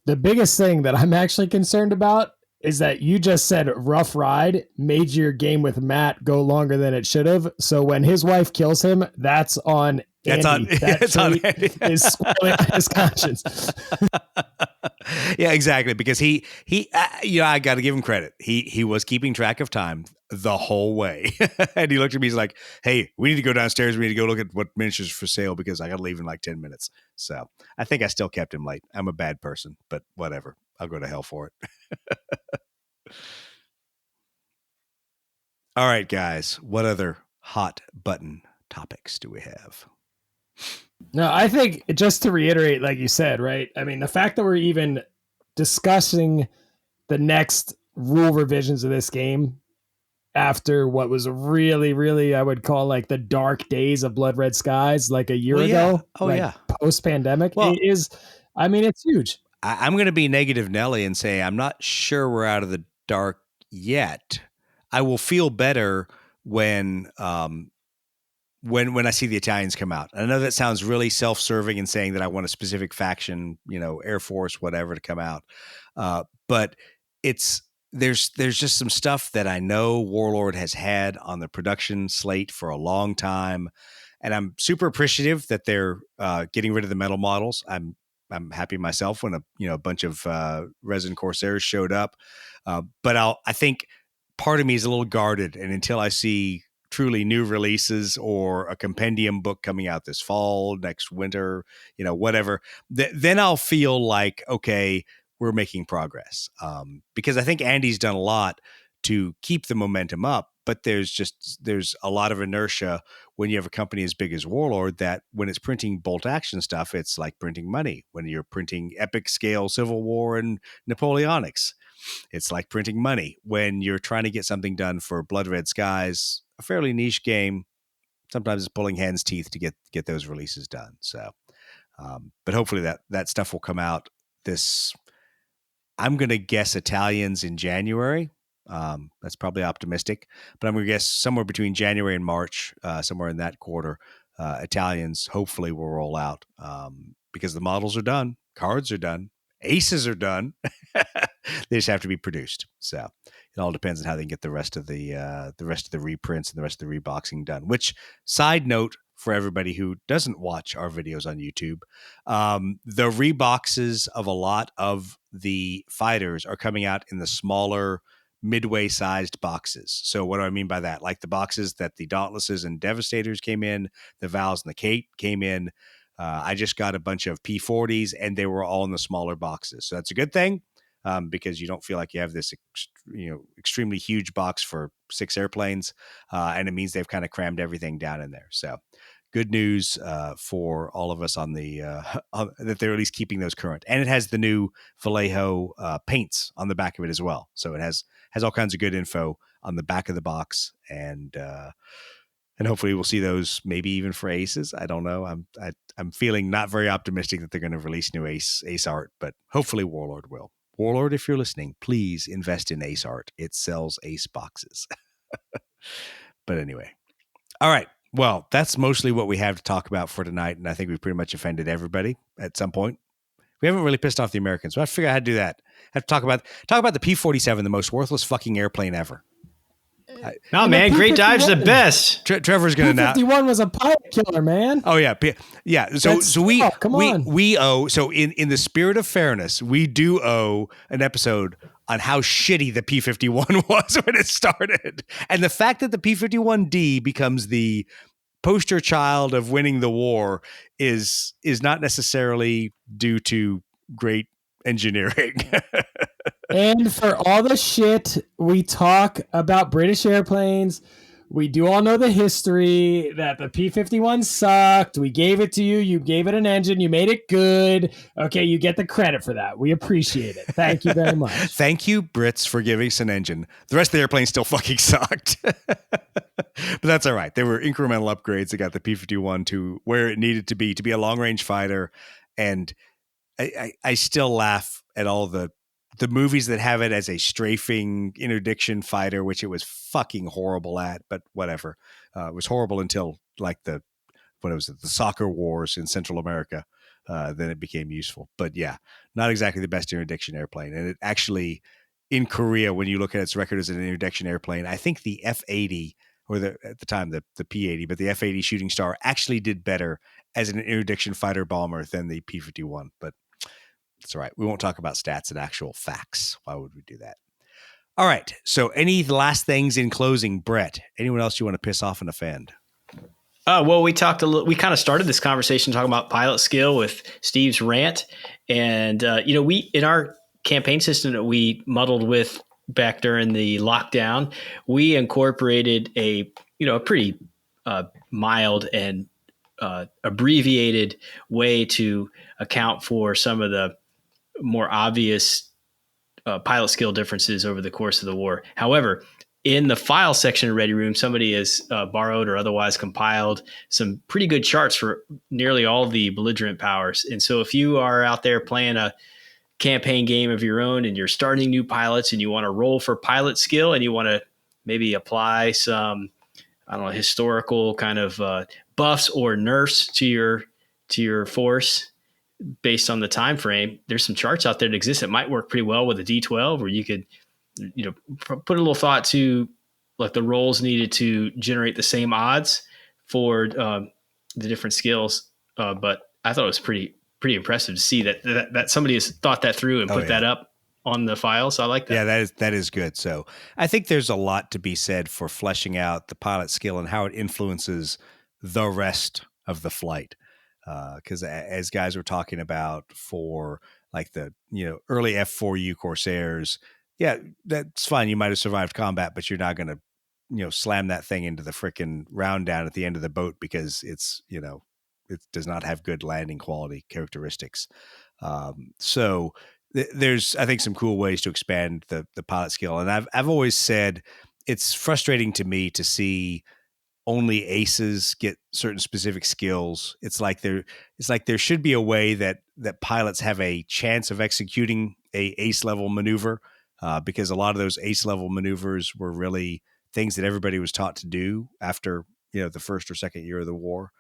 The biggest thing that I'm actually concerned about is that you just said Rough Ride made your game with Matt go longer than it should have. So when his wife kills him, that's on Andy. That's on Andy. Is spoiling his conscience. Yeah, exactly. Because he I got to give him credit. He was keeping track of time the whole way. And he looked at me, he's like, hey, we need to go downstairs. We need to go look at what miniatures for sale because I got to leave in like 10 minutes. So I think I still kept him late. I'm a bad person, but whatever. I'll go to hell for it. All right, guys. What other hot button topics do we have? No, I think just to reiterate, like you said, right? I mean, the fact that we're even discussing the next rule revisions of this game after what was really, really, I would call like the dark days of Blood Red Skies, like a year ago. Post pandemic. Well, it is, I mean, it's huge. I'm going to be negative Nelly and say I'm not sure we're out of the dark yet. I will feel better when I see the Italians come out. I know that sounds really self-serving and saying that I want a specific faction, Air Force, whatever, to come out. But there's just some stuff that I know Warlord has had on the production slate for a long time, and I'm super appreciative that they're getting rid of the metal models. I'm happy myself when a bunch of Resin Corsairs showed up, but I think part of me is a little guarded, and until I see truly new releases or a compendium book coming out this fall, next winter, whatever, then I'll feel like, okay, we're making progress. Because I think Andy's done a lot to keep the momentum up, but there's a lot of inertia when you have a company as big as Warlord that when it's printing bolt action stuff, it's like printing money. When you're printing epic scale Civil War and Napoleonics, it's like printing money. When you're trying to get something done for Blood Red Skies, a fairly niche game, sometimes it's pulling hen's teeth to get those releases done. So, but hopefully that stuff will come out this, I'm going to guess Italians in January. That's probably optimistic, but I'm going to guess somewhere between January and March, somewhere in that quarter, Italians hopefully will roll out because the models are done, cards are done, aces are done. They just have to be produced. So it all depends on how they can get the rest of the reprints and the rest of the reboxing done. Which, side note for everybody who doesn't watch our videos on YouTube, the reboxes of a lot of the fighters are coming out in the smaller, midway sized boxes. So what do I mean by that? Like the boxes that the Dauntlesses and Devastators came in, the Vals and the Kate came in. I just got a bunch of P40s and they were all in the smaller boxes. So that's a good thing because you don't feel like you have this extremely huge box for 6 airplanes. And it means they've kind of crammed everything down in there. So good news for all of us on the that they're at least keeping those current. And it has the new Vallejo paints on the back of it as well. So it has all kinds of good info on the back of the box, and hopefully we'll see those maybe even for aces. I don't know. I'm feeling not very optimistic that they're going to release new ace art, but hopefully Warlord will. Warlord, if you're listening, please invest in ace art. It sells ace boxes. But anyway, all right. Well, that's mostly what we have to talk about for tonight, and I think we've pretty much offended everybody at some point. We haven't really pissed off the Americans, so I have to figure out how to do that. I have to talk about the P-47, the most worthless fucking airplane ever. No, man, Great Dive's the best. Trevor's going to now. P-51 was a pilot killer, man. Oh yeah, yeah. So we owe. So in the spirit of fairness, we do owe an episode on how shitty the P-51 was when it started, and the fact that the P-51D becomes the poster child of winning the war is not necessarily due to great engineering. And for all the shit we talk about British airplanes, we do all know the history that the P-51 sucked. We gave it to you. You gave it an engine. You made it good. Okay, you get the credit for that. We appreciate it. Thank you very much. Thank you, Brits, for giving us an engine. The rest of the airplane still fucking sucked. But that's all right. There were incremental upgrades that got the P-51 to where it needed to be a long-range fighter. And I still laugh at all the the movies that have it as a strafing interdiction fighter, which it was fucking horrible at, but whatever. It was horrible until like the soccer wars in Central America. Then it became useful. But yeah, not exactly the best interdiction airplane. And it actually, in Korea, when you look at its record as an interdiction airplane, I think the F-80, or at the time the P-80, but the F-80 Shooting Star actually did better as an interdiction fighter bomber than the P-51. But that's all right. We won't talk about stats and actual facts. Why would we do that? All right. So any last things in closing, Brett? Anyone else you want to piss off and offend? Well, we kind of started this conversation talking about pilot skill with Steve's rant. And, we, in our campaign system that we muddled with back during the lockdown, we incorporated a pretty mild and abbreviated way to account for some of the more obvious pilot skill differences over the course of the war. However, in the file section of Ready Room, somebody has borrowed or otherwise compiled some pretty good charts for nearly all of the belligerent powers. And so if you are out there playing a campaign game of your own and you're starting new pilots and you want to roll for pilot skill and you want to maybe apply some, historical kind of buffs or nerfs to your force based on the time frame, there's some charts out there that exist that might work pretty well with a D12, where you could put a little thought to like the rolls needed to generate the same odds for the different skills. But I thought it was pretty impressive to see that somebody has thought that through and put that up on the file. So I like that. Yeah, that is good. So I think there's a lot to be said for fleshing out the pilot skill and how it influences the rest of the flight. Because as guys were talking about for like the early F4U Corsairs, yeah, that's fine. You might have survived combat, but you're not going to, slam that thing into the frickin' round down at the end of the boat because it's, it does not have good landing quality characteristics. So there's, I think, some cool ways to expand the pilot skill. And I've always said it's frustrating to me to see only aces get certain specific skills. It's like there should be a way that pilots have a chance of executing a ace level maneuver. Because a lot of those ace level maneuvers were really things that everybody was taught to do after, the first or second year of the war,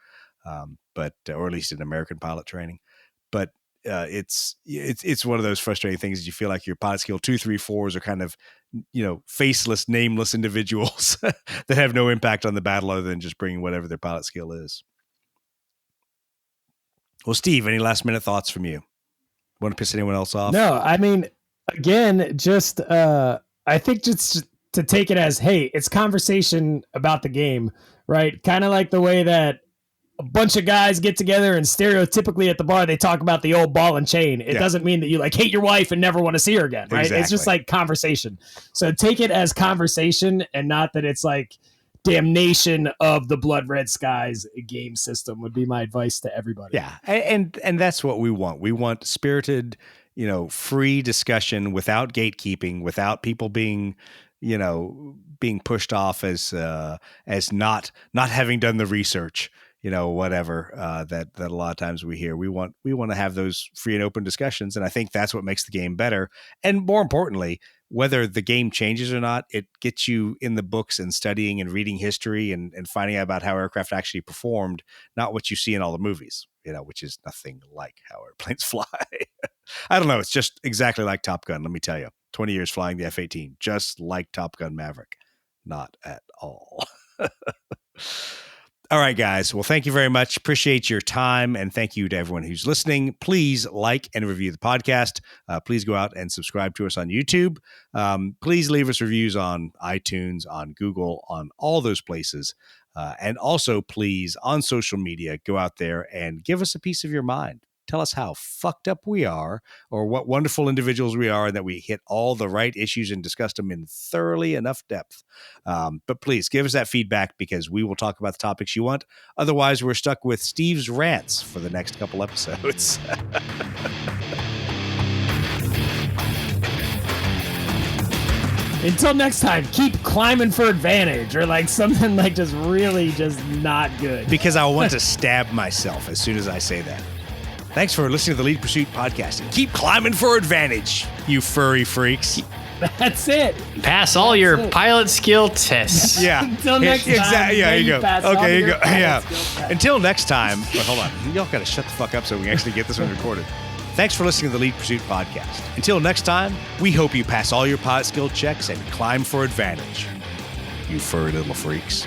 or at least in American pilot training. But it's one of those frustrating things that you feel like your pilot skill 2, 3, 4s are kind of, faceless, nameless individuals that have no impact on the battle other than just bringing whatever their pilot skill is. Well, Steve, any last minute thoughts from you? Want to piss anyone else off? No, I mean, again, just I think just to take it as, hey, it's conversation about the game, right? Kind of like the way that a bunch of guys get together and stereotypically at the bar, they talk about the old ball and chain. It doesn't mean that you like hate your wife and never want to see her again, right? Exactly. It's just like conversation. So take it as conversation and not that it's like damnation of the Blood Red Skies game system would be my advice to everybody. Yeah. And that's what we want. We want spirited, free discussion without gatekeeping, without people being, being pushed off as not having done the research, whatever, that a lot of times we hear. We want to have those free and open discussions. And I think that's what makes the game better. And more importantly, whether the game changes or not, it gets you in the books and studying and reading history and finding out about how aircraft actually performed, not what you see in all the movies, which is nothing like how airplanes fly. I don't know. It's just exactly like Top Gun. Let me tell you, 20 years flying the F-18, just like Top Gun Maverick. Not at all. All right, guys. Well, thank you very much. Appreciate your time. And thank you to everyone who's listening. Please like and review the podcast. Please go out and subscribe to us on YouTube. Please leave us reviews on iTunes, on Google, on all those places. And also, please, on social media, go out there and give us a piece of your mind. Tell us how fucked up we are or what wonderful individuals we are and that we hit all the right issues and discussed them in thoroughly enough depth. But please give us that feedback because we will talk about the topics you want. Otherwise, we're stuck with Steve's rants for the next couple episodes. Until next time, keep climbing for advantage or like something like just really just not good. Because I want to stab myself as soon as I say that. Thanks for listening to the Lead Pursuit podcast. And keep climbing for advantage, you furry freaks. That's it. Pass all your it. pilot skill tests. Yeah. Until next time. Exactly. Yeah, may you go. pass all Okay, you your go. pilot Yeah. skill tests. Until next time. Wait, hold on. Y'all got to shut the fuck up so we can actually get this one recorded. Thanks for listening to the Lead Pursuit podcast. Until next time, we hope you pass all your pilot skill checks and climb for advantage, you furry little freaks.